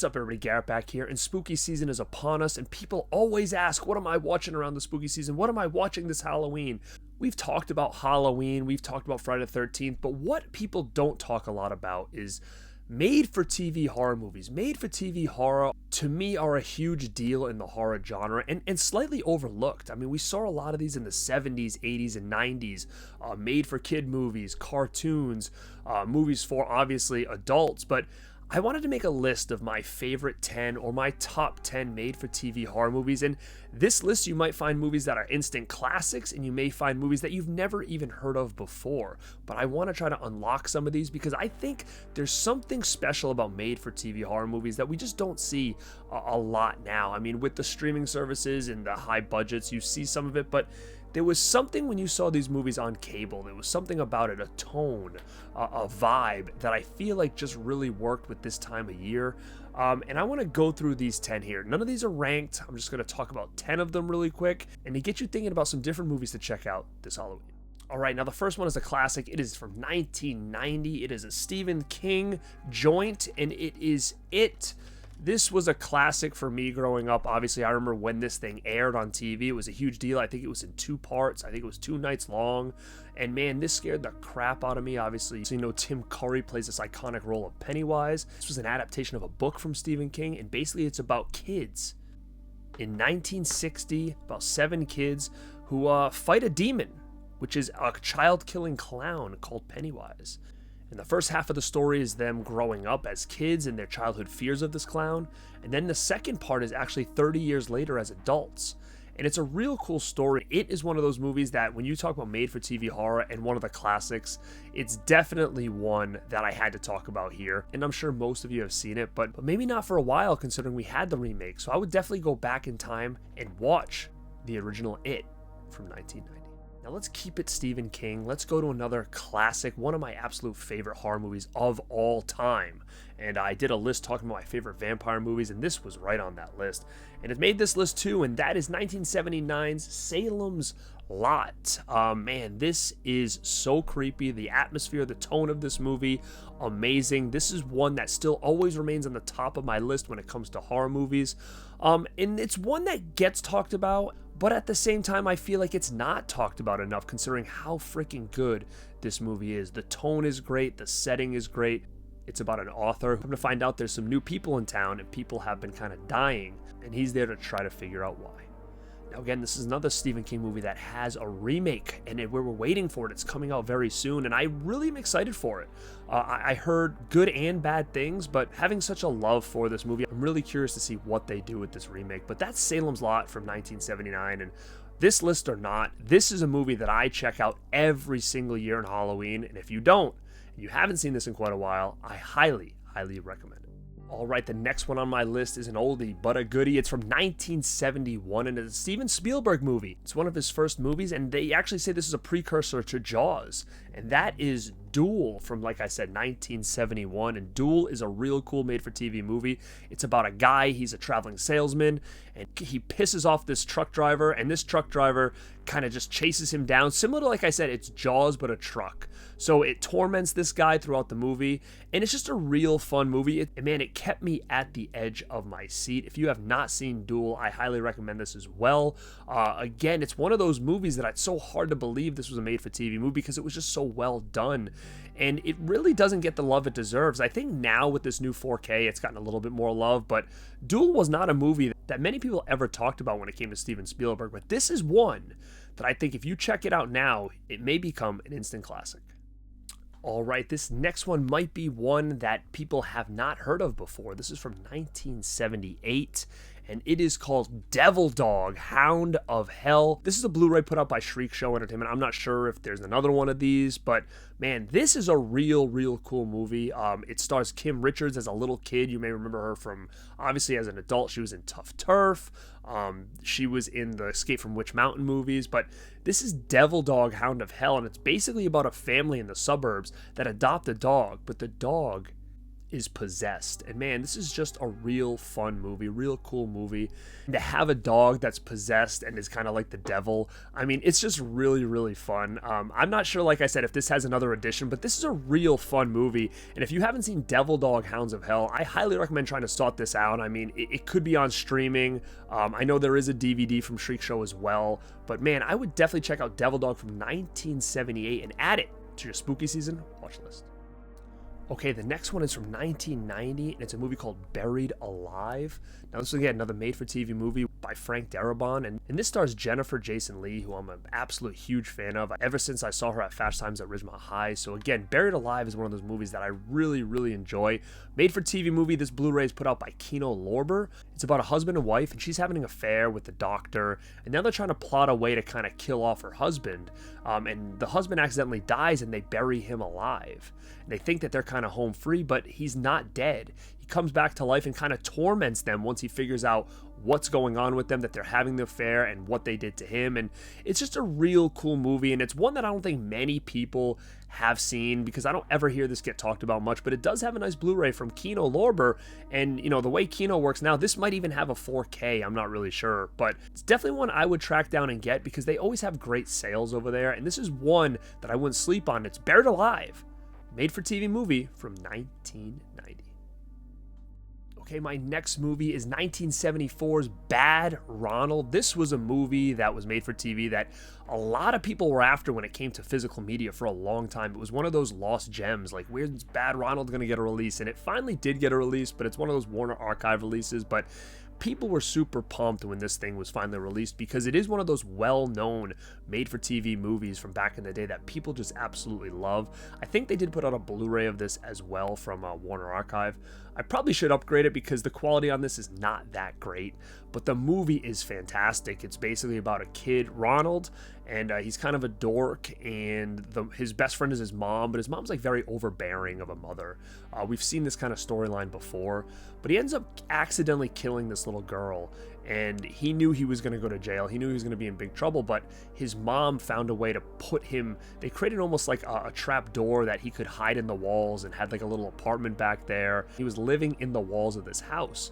What's up, everybody? Garrett back here, and spooky season is upon us, and people always ask, what am I watching around the spooky season? What am I watching this Halloween? We've talked about Halloween, we've talked about Friday the 13th, but what people don't talk a lot about is made-for-TV horror movies. Made-for-TV horror, to me, are a huge deal in the horror genre, and slightly overlooked. I mean, we saw a lot of these in the 70s, 80s, and 90s. Made-for-kid movies, cartoons, movies for, obviously, adults, but I wanted to make a list of my favorite 10 or my top 10 made-for-TV horror movies, and this list you might find movies that are instant classics, and you may find movies that you've never even heard of before, but I want to try to unlock some of these because I think there's something special about made-for-TV horror movies that we just don't see a lot now. I mean, with the streaming services and the high budgets, you see some of it, but there was something when you saw these movies on cable. There was something about it, a tone, a vibe that I feel like just really worked with this time of year. And I want to go through these 10 here. None of these are ranked. I'm just going to talk about 10 of them really quick and to get you thinking about some different movies to check out this Halloween. All right, now the first one is a classic. It is from 1990. It is a Stephen King joint, and it is It. This was a classic for me growing up. Obviously, I remember when this thing aired on TV. It was a huge deal. I think it was in 2 parts. I think it was 2 nights long. And man, this scared the crap out of me. Obviously, so Tim Curry plays this iconic role of Pennywise. This was an adaptation of a book from Stephen King, and basically it's about kids. In 1960, about 7 kids who fight a demon, which is a child-killing clown called Pennywise. And the first half of the story is them growing up as kids and their childhood fears of this clown. And then the second part is actually 30 years later as adults. And it's a real cool story. It is one of those movies that when you talk about made-for-TV horror and one of the classics, it's definitely one that I had to talk about here. And I'm sure most of you have seen it, but maybe not for a while considering we had the remake. So I would definitely go back in time and watch the original It from 1990. Now let's keep it Stephen King. Let's go to another classic, one of my absolute favorite horror movies of all time. And I did a list talking about my favorite vampire movies, and this was right on that list. And it made this list too, and that is 1979's Salem's Lot. Man, this is so creepy. The atmosphere, the tone of this movie, amazing. This is one that still always remains on the top of my list when it comes to horror movies. And it's one that gets talked about, but at the same time, I feel like it's not talked about enough considering how freaking good this movie is. The tone is great. The setting is great. It's about an author. I'm to find out there's some new people in town and people have been kind of dying, and he's there to try to figure out why. Now again, this is another Stephen King movie that has a remake, and we're waiting for it. It's coming out very soon, and I really am excited for it. I heard good and bad things, but having such a love for this movie, I'm really curious to see what they do with this remake. But that's Salem's Lot from 1979, and this list or not, this is a movie that I check out every single year on Halloween, and if you don't, and you haven't seen this in quite a while, I highly, highly recommend it. All right, the next one on my list is an oldie but a goodie. It's from 1971, and it's a Steven Spielberg movie. It's one of his first movies, and they actually say this is a precursor to Jaws, and that is Duel from, like I said, 1971. And Duel is a real cool made-for-TV movie. It's about a guy, he's a traveling salesman, and he pisses off this truck driver, and this truck driver kind of just chases him down. Similar to, like I said, it's Jaws, but a truck. So it torments this guy throughout the movie, and it's just a real fun movie. Man, it kept me at the edge of my seat. If you have not seen Duel, I highly recommend this as well. Again, it's one of those movies that it's so hard to believe this was a made-for-TV movie because it was just so well done. And it really doesn't get the love it deserves. I think now with this new 4K, it's gotten a little bit more love, but Duel was not a movie that many people ever talked about when it came to Steven Spielberg, but this is one that I think if you check it out now, it may become an instant classic. All right, this next one might be one that people have not heard of before. This is from 1978, and it is called Devil Dog, Hound of Hell. This is a Blu-ray put out by Shriek Show Entertainment. I'm not sure if there's another one of these, but man, this is a real cool movie. It stars Kim Richards as a little kid. You may remember her from, obviously as an adult, she was in Tough Turf. She was in the Escape from Witch Mountain movies, but this is Devil Dog, Hound of Hell, and it's basically about a family in the suburbs that adopt a dog, but the dog is Possessed. And man, this is just a real fun movie, real cool movie. And to have a dog that's possessed and is kind of like the devil, I mean, it's just really, really fun. I'm not sure, like I said, if this has another edition, but this is a real fun movie. And if you haven't seen Devil Dog Hounds of Hell, I highly recommend trying to sort this out. I mean, it could be on streaming. I know there is a DVD from Shriek Show as well, but man, I would definitely check out Devil Dog from 1978 and add it to your spooky season watch list. Okay, the next one is from 1990, and it's a movie called Buried Alive. Now, this is, again, another made-for-TV movie by Frank Darabont, and this stars Jennifer Jason Leigh, who I'm an absolute huge fan of ever since I saw her at Fast Times at Ridgemont High. So, again, Buried Alive is one of those movies that I really, really enjoy. Made-for-TV movie, this Blu-ray is put out by Kino Lorber. It's about a husband and wife, and she's having an affair with the doctor, and now they're trying to plot a way to kind of kill off her husband. And the husband accidentally dies, and they bury him alive. And they think that they're kind of home free, but he's not dead. He comes back to life and kind of torments them once he figures out what's going on with them, that they're having the affair and what they did to him. And it's just a real cool movie, and it's one that I don't think many people have seen because I don't ever hear this get talked about much, but it does have a nice Blu-ray from Kino Lorber. And you know, the way Kino works now, this might even have a 4K, I'm not really sure, but it's definitely one I would track down and get because they always have great sales over there. And this is one that I wouldn't sleep on. It's Buried Alive, made-for-TV movie from 1990. Okay, my next movie is 1974's Bad Ronald. This was a movie that was made for TV that a lot of people were after when it came to physical media for a long time. It was one of those lost gems, like where's Bad Ronald going to get a release? And it finally did get a release, but it's one of those Warner Archive releases. But people were super pumped when this thing was finally released because it is one of those well-known made-for-TV movies from back in the day that people just absolutely love. I think they did put out a Blu-ray of this as well from Warner Archive. I probably should upgrade it because the quality on this is not that great, but the movie is fantastic. It's basically about a kid, Ronald, and he's kind of a dork, and his best friend is his mom, but his mom's like very overbearing of a mother. We've seen this kind of storyline before, but he ends up accidentally killing this little girl, and he knew he was going to go to jail. He knew he was going to be in big trouble, but his mom found a way to put him, they created almost like a trap door that he could hide in the walls and had like a little apartment back there. He was living in the walls of this house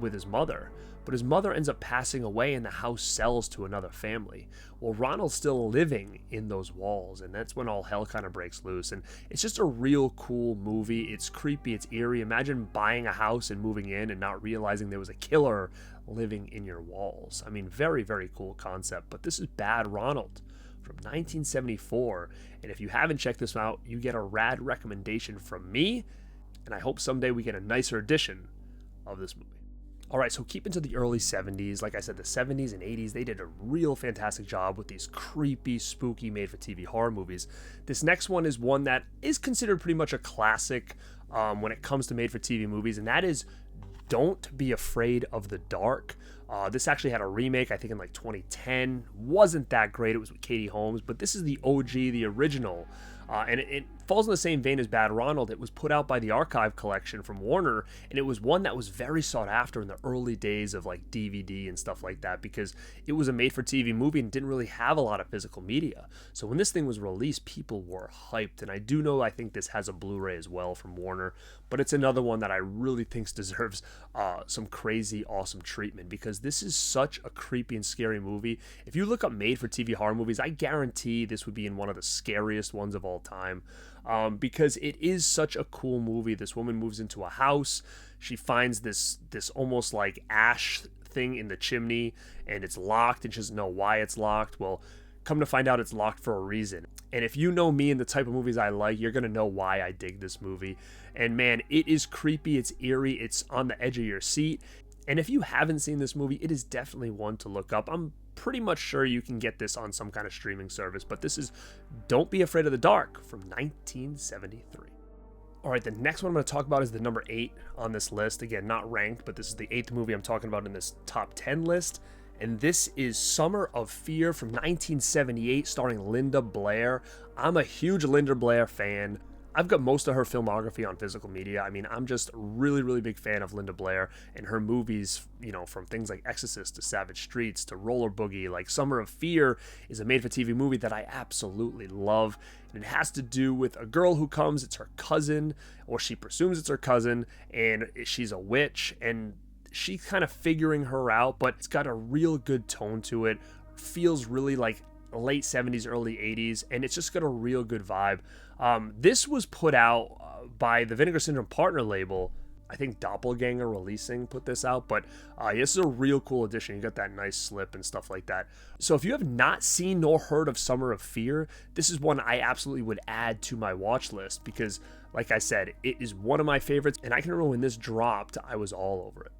with his mother. But his mother ends up passing away and the house sells to another family. Well, Ronald's still living in those walls, and that's when all hell kind of breaks loose. And it's just a real cool movie. It's creepy, it's eerie. Imagine buying a house and moving in and not realizing there was a killer living in your walls. I mean, very, very cool concept. But this is Bad Ronald from 1974. And if you haven't checked this out, you get a rad recommendation from me. And I hope someday we get a nicer edition of this movie. All right, so keep into the early 70s. Like I said, the 70s and 80s, they did a real fantastic job with these creepy, spooky, made-for-TV horror movies. This next one is one that is considered pretty much a classic when it comes to made-for-TV movies, and that is Don't Be Afraid of the Dark. This actually had a remake, I think, in like 2010. Wasn't that great. It was with Katie Holmes, but this is the OG, the original. And it falls in the same vein as Bad Ronald. It was put out by the Archive Collection from Warner, and it was one that was very sought after in the early days of like DVD and stuff like that because it was a made-for-TV movie and didn't really have a lot of physical media. So when this thing was released, people were hyped, and I think this has a Blu-ray as well from Warner, but it's another one that I really think deserves some crazy, awesome treatment because this is such a creepy and scary movie. If you look up made-for-TV horror movies, I guarantee this would be in one of the scariest ones of all time. Because it is such a cool movie. This woman moves into a house. She finds this almost like ash thing in the chimney, and it's locked, and she doesn't know why it's locked. Well, come to find out it's locked for a reason. And if you know me and the type of movies I like, you're going to know why I dig this movie. And man, it is creepy, it's eerie, it's on the edge of your seat. And if you haven't seen this movie, it is definitely one to look up. I'm pretty much sure you can get this on some kind of streaming service, but this is Don't Be Afraid of the Dark from 1973. All right, the next one I'm going to talk about is the number 8 on this list. Again, not ranked, but this is the 8th movie I'm talking about in this top 10 list. And this is Summer of Fear from 1978, starring Linda Blair. I'm a huge Linda Blair fan. I've got most of her filmography on physical media. I mean, I'm just a really, really big fan of Linda Blair and her movies, you know, from things like Exorcist to Savage Streets to Roller Boogie. Like Summer of Fear is a made-for-TV movie that I absolutely love. And it has to do with a girl who comes, it's her cousin, or she presumes it's her cousin, and she's a witch, and she's kind of figuring her out, but it's got a real good tone to it. Feels really like late 70s, early 80s, and it's just got a real good vibe. This was put out by the Vinegar Syndrome partner label. I think Doppelganger Releasing put this out, but this is a real cool edition. You got that nice slip and stuff like that. So if you have not seen nor heard of Summer of Fear, this is one I absolutely would add to my watch list because, like I said, it is one of my favorites, and I can remember when this dropped, I was all over it.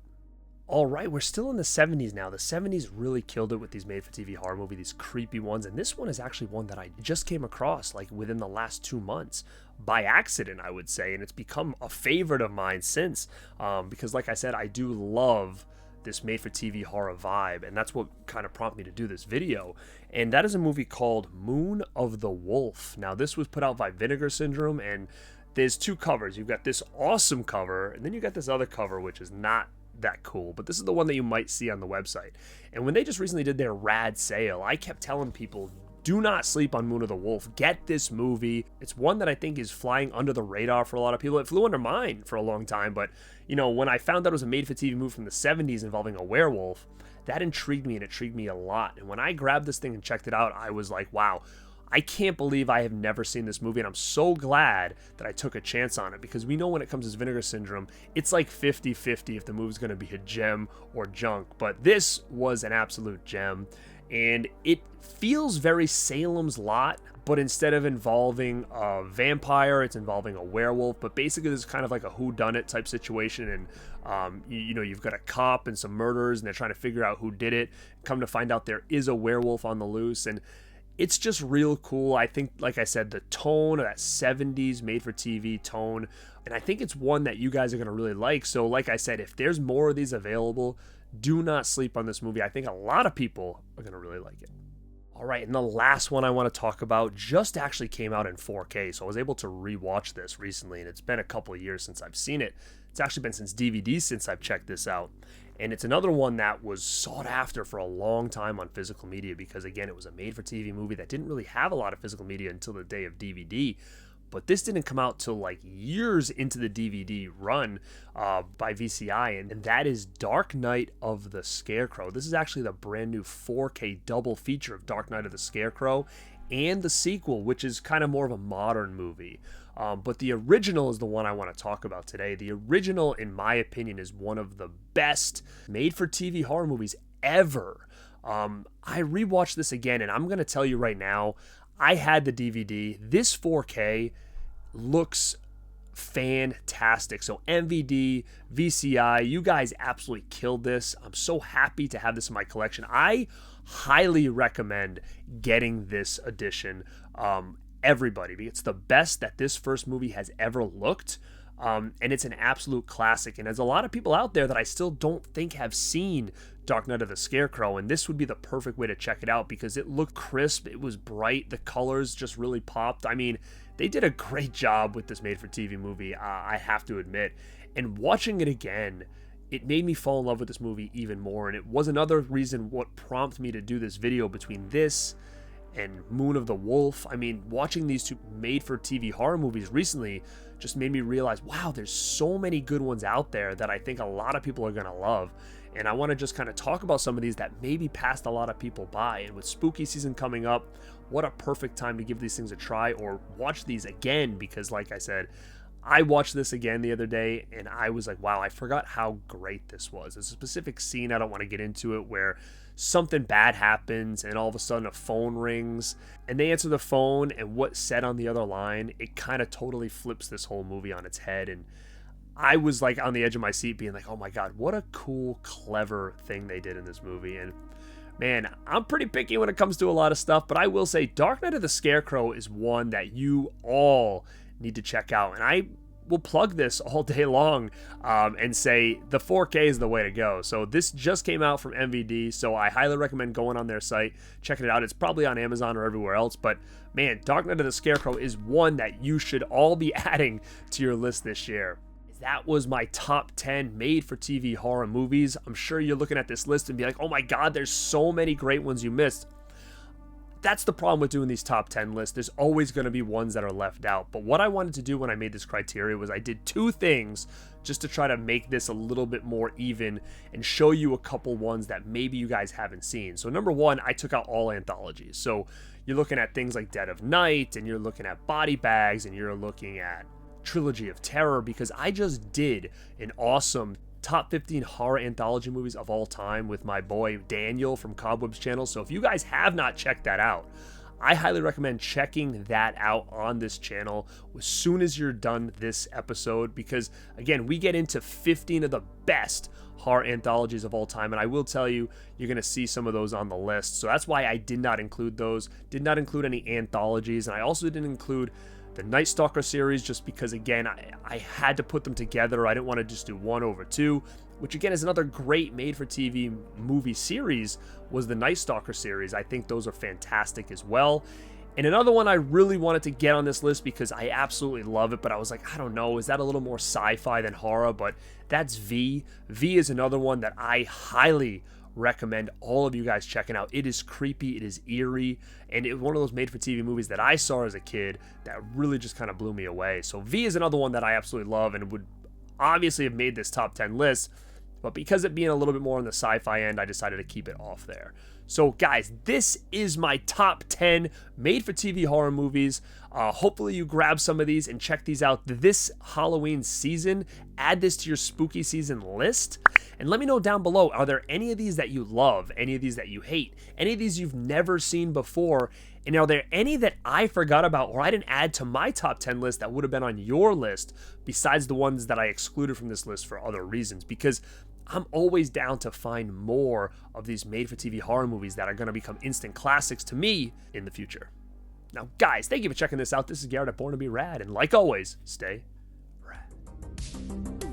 All right, we're still in the 70s now. The 70s really killed it with these made-for-TV horror movies, these creepy ones, and this one is actually one that I just came across like within the last 2 months by accident, I would say, and it's become a favorite of mine since because, like I said, I do love this made-for-TV horror vibe, and that's what kind of prompted me to do this video, and that is a movie called Moon of the Wolf. Now, this was put out by Vinegar Syndrome, and there's 2 covers. You've got this awesome cover, and then you got this other cover, which is not that cool, but this is the one that you might see on the website. And when they just recently did their rad sale, I kept telling people, do not sleep on Moon of the Wolf. Get this movie. It's one that I think is flying under the radar for a lot of people. It flew under mine for a long time, but you know, when I found out it was a made-for-TV movie from the 70s involving a werewolf, that intrigued me, and it intrigued me a lot. And when I grabbed this thing and checked it out, I was like, wow, I can't believe I have never seen this movie, and I'm so glad that I took a chance on it, because we know when it comes to Vinegar Syndrome, it's like 50-50 if the movie's going to be a gem or junk, but this was an absolute gem, and it feels very Salem's Lot, but instead of involving a vampire, it's involving a werewolf, but basically this is kind of like a whodunit type situation, and you know, you've got a cop and some murderers, and they're trying to figure out who did it. Come to find out there is a werewolf on the loose, and it's just real cool. I think, like I said, the tone of that 70s made-for-TV tone, and I think it's one that you guys are going to really like. So, like I said, if there's more of these available, do not sleep on this movie. I think a lot of people are going to really like it. All right, and the last one I want to talk about just actually came out in 4K, so I was able to rewatch this recently, and it's been a couple of years since I've seen it. It's actually been since DVD since I've checked this out. And it's another one that was sought after for a long time on physical media because, again, it was a made-for-TV movie that didn't really have a lot of physical media until the day of DVD. But this didn't come out till like years into the DVD run by VCI, and that is Dark Night of the Scarecrow. This is actually the brand new 4K double feature of Dark Night of the Scarecrow and the sequel, which is kind of more of a modern movie. But the original is the one I want to talk about today. The original, in my opinion, is one of the best made-for-TV horror movies ever. I rewatched this again, and I'm going to tell you right now, I had the DVD. This 4K looks fantastic. So MVD, VCI, you guys absolutely killed this. I'm so happy to have this in my collection. I highly recommend getting this edition. Everybody, it's the best that this first movie has ever looked, and it's an absolute classic, and there's a lot of people out there that I still don't think have seen Dark Night of the Scarecrow, and this would be the perfect way to check it out because it looked crisp, it was bright, the colors just really popped. I mean, they did a great job with this made-for-TV movie, I have to admit, and watching it again, it made me fall in love with this movie even more, and it was another reason what prompted me to do this video between this and Moon of the Wolf. I mean, watching these 2 made-for-TV horror movies recently just made me realize, wow, there's so many good ones out there that I think a lot of people are going to love. And I want to just kind of talk about some of these that maybe passed a lot of people by. And with spooky season coming up, what a perfect time to give these things a try or watch these again, because like I said, I watched this again the other day and I was like, wow, I forgot how great this was. There's a specific scene, I don't want to get into it, where something bad happens and all of a sudden a phone rings and they answer the phone, and what's said on the other line, it kind of totally flips this whole movie on its head. And I was like on the edge of my seat being like, oh my God, what a cool, clever thing they did in this movie. And man, I'm pretty picky when it comes to a lot of stuff, but I will say Dark Night of the Scarecrow is one that you all need to check out. And I will plug this all day long and say the 4K is the way to go. So this just came out from MVD, so I highly recommend going on their site, checking it out. It's probably on Amazon or everywhere else, but man, Dark Knight of the Scarecrow is one that you should all be adding to your list this year. That was my top 10 made-for-TV horror movies. I'm sure you're looking at this list and be like, oh my god, there's so many great ones you missed. That's the problem with doing these top 10 lists. There's always going to be ones that are left out. But what I wanted to do when I made this criteria was I did two things just to try to make this a little bit more even and show you a couple ones that maybe you guys haven't seen. So number one, I took out all anthologies. So you're looking at things like Dead of Night, and you're looking at Body Bags, and you're looking at Trilogy of Terror, because I just did an awesome top 15 horror anthology movies of all time with my boy Daniel from Cobweb's channel. So if you guys have not checked that out, I highly recommend checking that out on this channel as soon as you're done this episode, because again, we get into 15 of the best horror anthologies of all time, and I will tell you, you're going to see some of those on the list. So that's why I did not include those, did not include any anthologies, and I also didn't include the Night Stalker series, just because again I had to put them together. I didn't want to just do one over two, which again is another great made-for-TV movie series, was the Night Stalker series. I think those are fantastic as well. And another one I really wanted to get on this list because I absolutely love it, but I was like, I don't know, is that a little more sci-fi than horror? But that's V. V is another one that I highly recommend all of you guys checking out. It is creepy, it is eerie, and it was one of those made-for-TV movies that I saw as a kid that really just kind of blew me away. So V is another one that I absolutely love and would obviously have made this top 10 list, but because it being a little bit more on the sci-fi end, I decided to keep it off there. So guys, this is my top 10 made-for-TV horror movies. Hopefully you grab some of these and check these out this Halloween season. Add this to your spooky season list. And let me know down below, are there any of these that you love, any of these that you hate, any of these you've never seen before, and are there any that I forgot about or I didn't add to my top 10 list that would have been on your list besides the ones that I excluded from this list for other reasons? Because I'm always down to find more of these made-for-TV horror movies that are going to become instant classics to me in the future. Now, guys, thank you for checking this out. This is Garrett at Born2beRad, and like always, stay rad.